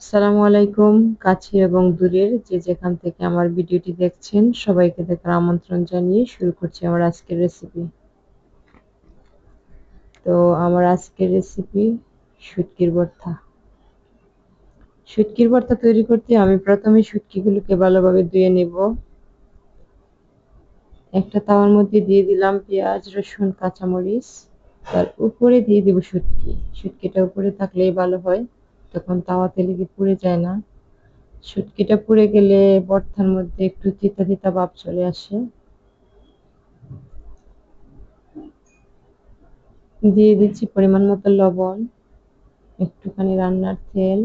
আসসালামু আলাইকুম। কাছে এবং দূরের যে যেখান থেকে আমার ভিডিওটি দেখছেন সবাইকে দেখার আমন্ত্রণ জানিয়ে শুরু করছি আমার আজকের রেসিপি। তো আমার আজকের রেসিপি শুটকির ভর্তা। শুটকির ভর্তা তৈরি করতে আমি প্রথমে শুটকিগুলোকে ভালোভাবে ধুয়ে নেব। একটা তাওয়ার মধ্যে দিয়ে দিলাম পেঁয়াজ, রসুন, কাঁচামরিচ। তার উপরে দিয়ে দেব শুটকি। শুটকিটা উপরে থাকলেই ভালো হয়, তখন তাওয়াতে লেগে পুড়ে যায় না। শুটকিটা পুড়ে গেলে ভর্তার মধ্যে একটু তিতা তিতা ভাব চলে আসে। দিয়ে দিচ্ছি পরিমাণ মতো লবণ, একটুখানি রান্নার তেল।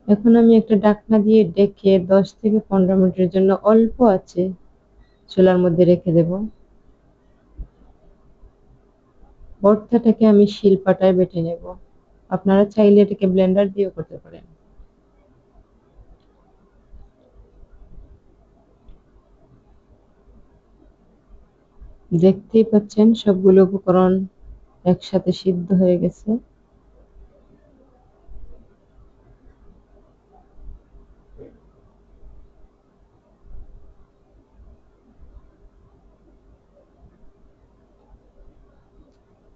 এখন আমি একটা ঢাকনা দিয়ে ঢেকে 10 থেকে 15 মিনিটের জন্য অল্প আছে চুলার মধ্যে রেখে দেব। ভর্তাটাকে আমি শিলপাটায় বেটে নেব। আপনারা চাইলে এটাকে ব্লেন্ডার দিয়েও করতে পারেন। দেখতেই পাচ্ছেন সবগুলো উপকরণ একসাথে সিদ্ধ হয়ে গেছে।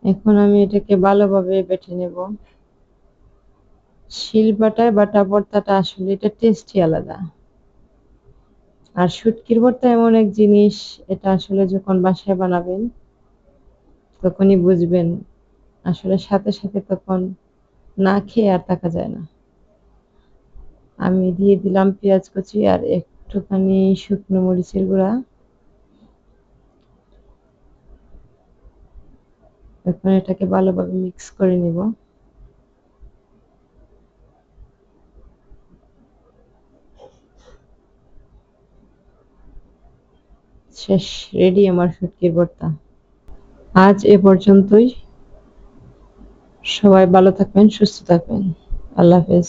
এখন আমি এটাকে ভালোভাবে বেটে নেব। শিলপাটায় বাটা ভর্তাটা আসলে এটা টেস্টই আলাদা। আর শুটকির ভর্তা এমন এক জিনিস, এটা আসলে যখন বাসায় বানাবেন তখনই বুঝবেন। আসলে সাথে সাথে তখন না খেয়ে আর থাকা যায় না। আমি দিয়ে দিলাম পেঁয়াজ কুচি আর একটুখানি শুকনো মরিচের গুঁড়া। এখন এটাকে ভালোভাবে মিক্স করে নিব। শেষ, রেডি আমার শুটকির ভর্তা। আজ এ পর্যন্তই। সবাই ভালো থাকবেন, সুস্থ থাকবেন। আল্লাহ হাফেজ।